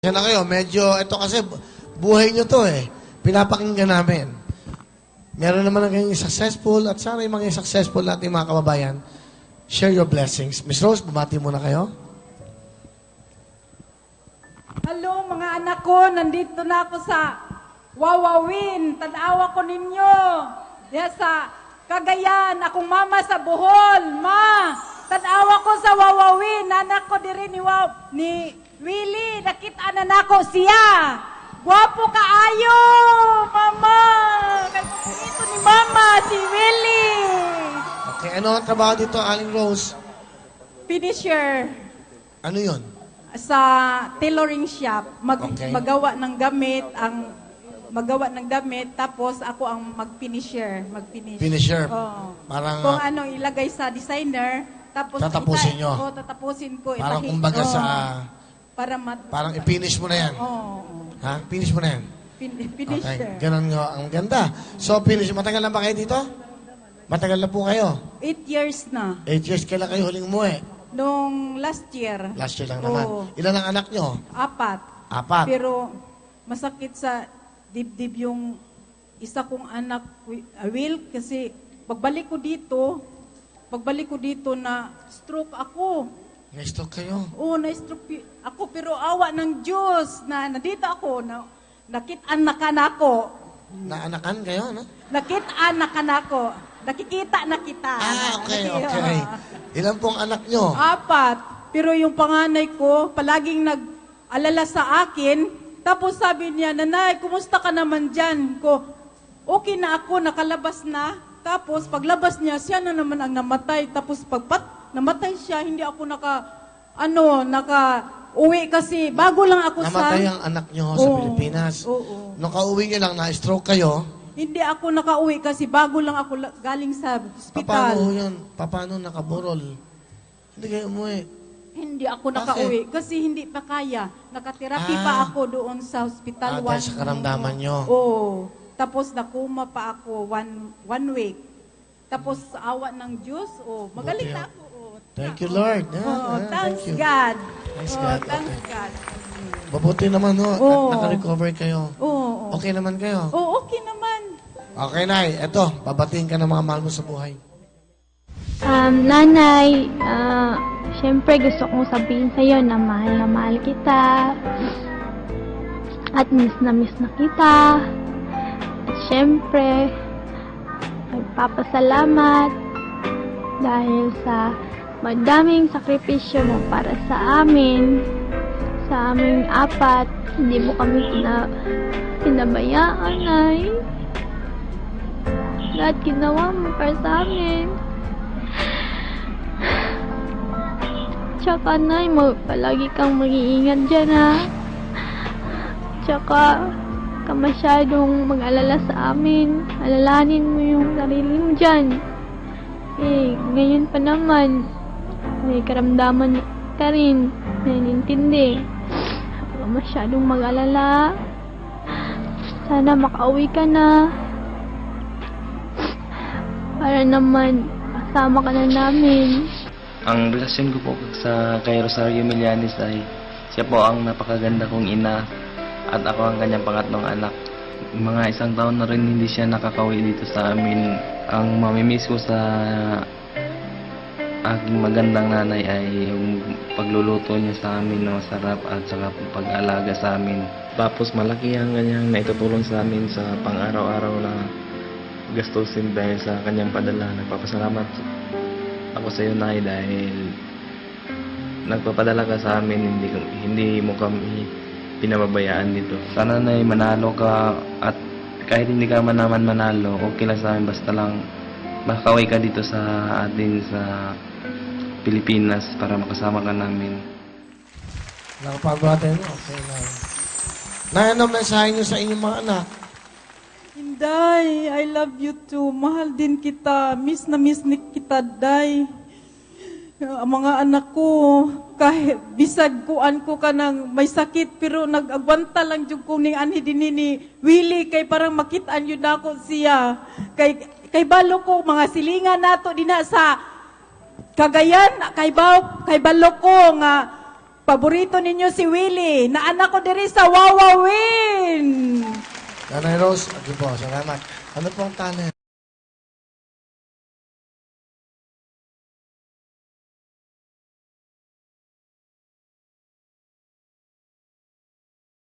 Yan na kayo, medyo, ito kasi buhay nyo to eh. Pinapakinggan namin. Meron naman na kayong successful at sana yung mga successful natin mga kababayan, share your blessings. Miss Rose, bumati muna kayo. Hello mga anak ko, nandito na ako sa Wawawin. Tanawa ko ninyo. Diya sa Cagayan, akong mama sa Bohol. Ma, tanawa ko sa Wawawin. Anak ko diri ni Willie, nakita na nako siya. Gwapo kaayo, mama. Kaya ito ni mama, si Willie. Okay, ano ang trabaho dito, Aling Rose? Finisher. Ano yun? Sa tailoring shop. Okay. Magawa ng damit, tapos ako ang mag-finisher. Finisher. Oo. Parang, Kung ano ilagay sa designer, tapos tatapusin nyo. Oo, tatapusin ko. Parang kumbaga sa... Parang i-finish mo na yan. Oo. Ha? Finish mo na yan. Finisher. Okay, ganun nga. Ang ganda. So, finish. Matagal na ba kayo dito? Matagal na po kayo? 8 years na. 8 years. Kailan kayo huling umuwi? Nung last year. Last year lang naman. Oo. Ilan ang anak nyo? 4. 4. Pero masakit sa dibdib yung isa kong anak, Will, kasi pagbalik ko dito na stroke ako. Na-stroke kayo? Oo, na-stroke ako, pero awa ng Diyos na nandito ako, nakitaan na kanako. Naanakan kayo, no? Nakitaan na kanako. Nakikita na kita. Okay. Ilan pong anak nyo? 4. Pero yung panganay ko, palaging nag-alala sa akin. Tapos sabi niya, Nanay, kumusta ka naman dyan? Okay na ako, nakalabas na. Tapos paglabas niya, siya na naman ang namatay. Tapos namatay siya, hindi ako naka-uwi kasi bago lang ako Namatay ang anak nyo sa Pilipinas. Oo. Nung kauwi nyo lang, na-stroke kayo. Hindi ako nakauwi kasi bago lang ako galing sa hospital. Paano yun? Paano nakaburol? Hindi kayo umuwi. Hindi ako nakauwi kasi hindi pa kaya. Nakaterapi pa ako doon sa hospital. Dahil sa karamdaman nyo. Oo. Tapos nakuma pa ako one week. Tapos sa awa ng Diyos, magaling na ako. Thank you, Lord. Thanks Thank you. God. Thanks God. Thanks God. Mabuti naman, no? Oo. Naka-recover kayo. Oo. Okay naman kayo? Okay naman. Okay, Nay. Eto, babatiin ka ng mga mahal mo sa buhay. Nanay, syempre gusto kong sabihin sa'yo na mahal kita. At miss na kita. At syempre, nagpapasalamat dahil sa madaming sakripisyo mo para sa amin. Sa aming 4, hindi mo kami pinabayaan, Nay. Lahat ginawa mo para sa amin. Tsaka, Nay, palagi kang mag-iingat dyan, ha. Tsaka, ka masyadong mag-alala sa amin. Alalahanin mo yung sarili mo dyan. Ngayon pa naman, may karamdaman ka rin. Nainintindi. Huwag masyadong mag-alala. Sana makauwi ka na. Para naman, kasama ka na namin. Ang relasyon ko po kay Rosario Millanes ay siya po ang napakaganda kong ina at ako ang kanyang pangatlong anak. Mga 1 taon na rin hindi siya nakakauwi dito sa amin. Ang mamimiss ko sa aking magandang nanay ay yung pagluluto niya sa amin na masarap at saka pag-alaga sa amin. Tapos malaki ang kanyang naitutulong sa amin sa pang-araw-araw na gastusin dahil sa kanyang padala. Nagpapasalamat ako sa iyo, Nay, dahil nagpapadala ka sa amin, hindi mo kami pinababayaan dito. Sana, Nay, manalo ka at kahit hindi ka man naman manalo, okay lang sa amin, basta lang makakauwi ka dito sa atin sa Pilipinas para makasama ka namin. Nakapagbatin mo? Okay, Nay. Nay, ano mensahe nyo sa inyong mga anak? Day, I love you too. Mahal din kita. Miss na kita, Day. Ang mga anak ko, kahit bisag kuan ko ka ng may sakit, pero nag-agwanta lang yung kung ni Anhi dinini Willie, kay parang makitaan yun ako siya. Kay balo ko, mga silingan nato din sa Cagayan, kay balo ko nga paborito ninyo si Willie, na anak ko diri sa Wawawin. Nanay Rose, okay po, salamat. Ano pong talent?